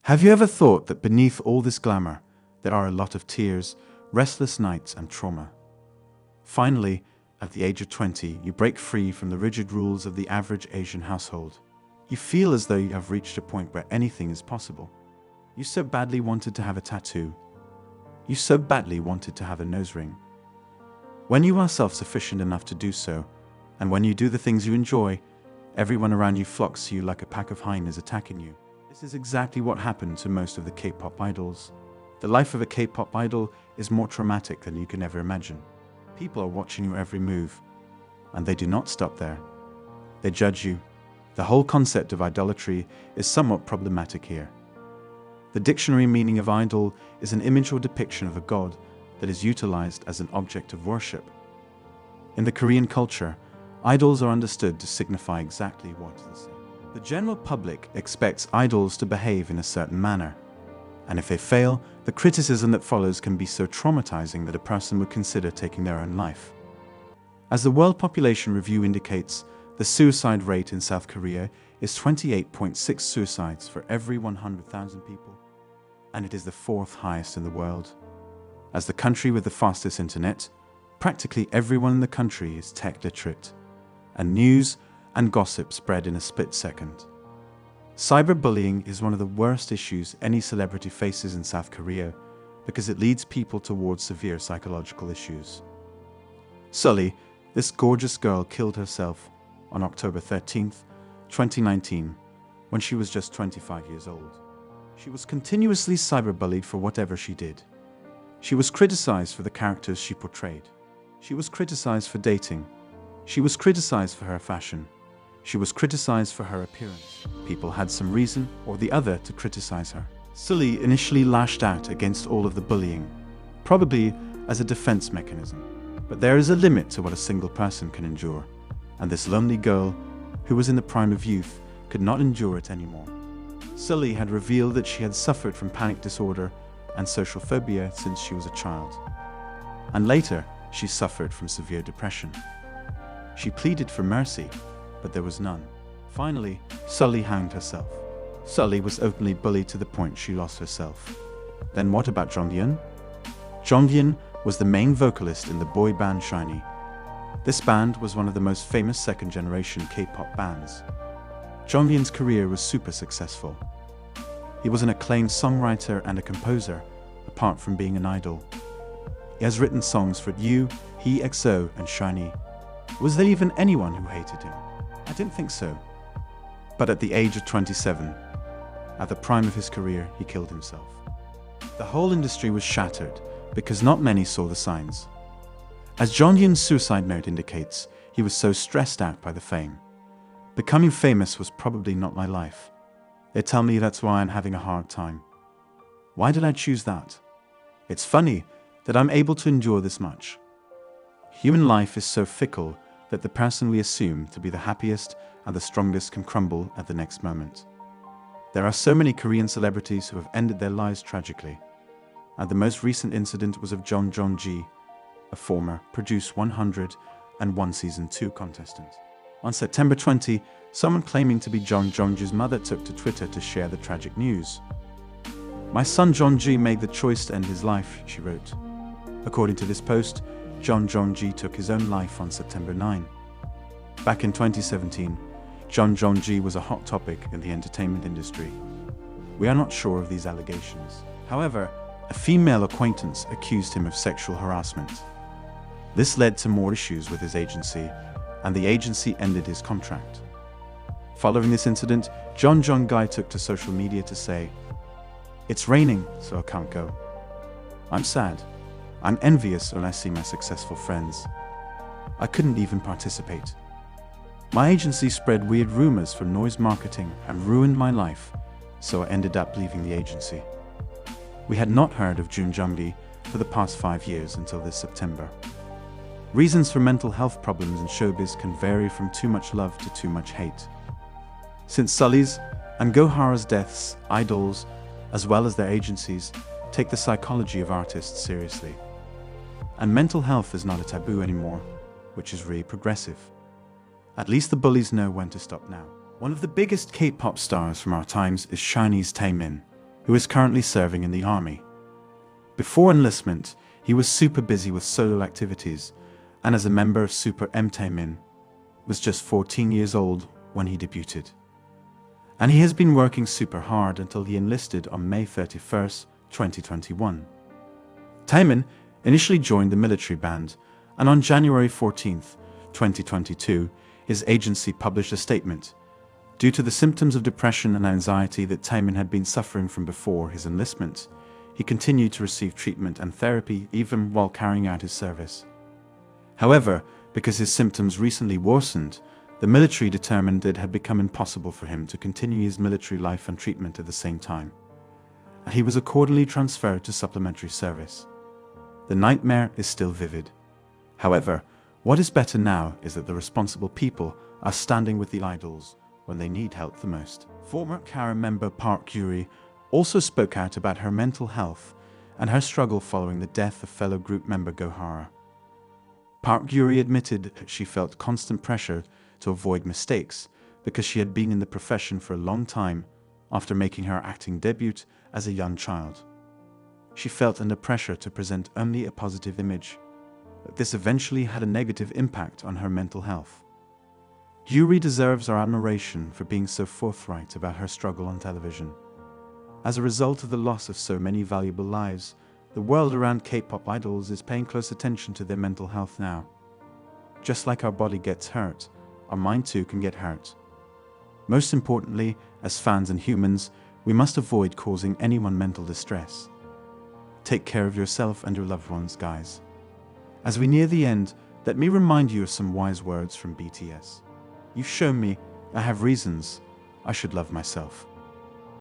Have you ever thought that beneath all this glamour, there are a lot of tears, restless nights, and trauma? Finally, at the age of 20, you break free from the rigid rules of the average Asian household. You feel as though you have reached a point where anything is possible. You so badly wanted to have a tattoo. You so badly wanted to have a nose ring. When you are self-sufficient enough to do so, and when you do the things you enjoy, everyone around you flocks to you like a pack of hyenas attacking you. This is exactly what happened to most of the K-pop idols. The life of a K-pop idol is more traumatic than you can ever imagine. People are watching your every move, and they do not stop there. They judge you. The whole concept of idolatry is somewhat problematic here. The dictionary meaning of idol is an image or depiction of a god that is utilized as an object of worship. In the Korean culture, idols are understood to signify exactly what they say. The general public expects idols to behave in a certain manner, and if they fail, the criticism that follows can be so traumatizing that a person would consider taking their own life. As the World Population Review indicates, the suicide rate in South Korea is 28.6 suicides for every 100,000 people, and it is the fourth highest in the world. As the country with the fastest internet, practically everyone in the country is tech literate, and news and gossip spread in a split second. Cyberbullying is one of the worst issues any celebrity faces in South Korea because it leads people towards severe psychological issues. Sully, this gorgeous girl, killed herself on October 13th, 2019, when she was just 25 years old. She was continuously cyberbullied for whatever she did. She was criticized for the characters she portrayed. She was criticized for dating. She was criticized for her fashion. She was criticized for her appearance. People had some reason or the other to criticize her. Sully initially lashed out against all of the bullying, probably as a defense mechanism. But there is a limit to what a single person can endure, and this lonely girl, who was in the prime of youth, could not endure it anymore. Sully had revealed that she had suffered from panic disorder and social phobia since she was a child. And later, she suffered from severe depression. She pleaded for mercy, but there was none. Finally, Sully hanged herself. Sully was openly bullied to the point she lost herself. Then what about Jonghyun? Jonghyun was the main vocalist in the boy band SHINee. This band was one of the most famous second-generation K-pop bands. Jonghyun's career was super successful. He was an acclaimed songwriter and a composer, apart from being an idol. He has written songs for You, EXO, and SHINee. Was there even anyone who hated him? I didn't think so. But at the age of 27, at the prime of his career, he killed himself. The whole industry was shattered because not many saw the signs. As Jonghyun's suicide note indicates, he was so stressed out by the fame. Becoming famous was probably not my life. They tell me that's why I'm having a hard time. Why did I choose that? It's funny that I'm able to endure this much. Human life is so fickle that the person we assume to be the happiest and the strongest can crumble at the next moment. There are so many Korean celebrities who have ended their lives tragically, and the most recent incident was of John Jong-ji, a former Produce 101 Season 2 contestant. On September 20, someone claiming to be John Jong-ji's mother took to Twitter to share the tragic news. "My son Jong-ji made the choice to end his life," she wrote. According to this post, John Jong-ji took his own life on September 9. Back in 2017, John Jong-ji was a hot topic in the entertainment industry. We are not sure of these allegations. However, a female acquaintance accused him of sexual harassment. This led to more issues with his agency, and the agency ended his contract. Following this incident, John Jong-gi took to social media to say, "It's raining, so I can't go. I'm sad. I'm envious when I see my successful friends. I couldn't even participate. My agency spread weird rumors for noise marketing and ruined my life, so I ended up leaving the agency." We had not heard of Jun Jung-gi for the past 5 years until this September. Reasons for mental health problems in showbiz can vary from too much love to too much hate. Since Sully's and Gohara's deaths, idols, as well as their agencies, take the psychology of artists seriously. And mental health is not a taboo anymore, which is really progressive. At least the bullies know when to stop now. One of the biggest K-pop stars from our times is SHINee's Taemin. who is currently serving in the army. Before enlistment, he was super busy with solo activities, and as a member of Super M, Taemin was just 14 years old when he debuted. And he has been working super hard until he enlisted on May 31st, 2021. Taemin initially joined the military band, and on January 14th, 2022, his agency published a statement. Due to the symptoms of depression and anxiety that Taemin had been suffering from before his enlistment, he continued to receive treatment and therapy even while carrying out his service. However, because his symptoms recently worsened, the military determined it had become impossible for him to continue his military life and treatment at the same time, and he was accordingly transferred to supplementary service. The nightmare is still vivid. However, what is better now is that the responsible people are standing with the idols when they need help the most. Former Kara member Park Yuri also spoke out about her mental health and her struggle following the death of fellow group member Gohara. Park Yuri admitted that she felt constant pressure to avoid mistakes because she had been in the profession for a long time after making her acting debut as a young child. She felt under pressure to present only a positive image, but this eventually had a negative impact on her mental health. Yuri deserves our admiration for being so forthright about her struggle on television. As a result of the loss of so many valuable lives, the world around K-pop idols is paying close attention to their mental health now. Just like our body gets hurt, our mind too can get hurt. Most importantly, as fans and humans, we must avoid causing anyone mental distress. Take care of yourself and your loved ones, guys. As we near the end, let me remind you of some wise words from BTS. You've shown me I have reasons I should love myself.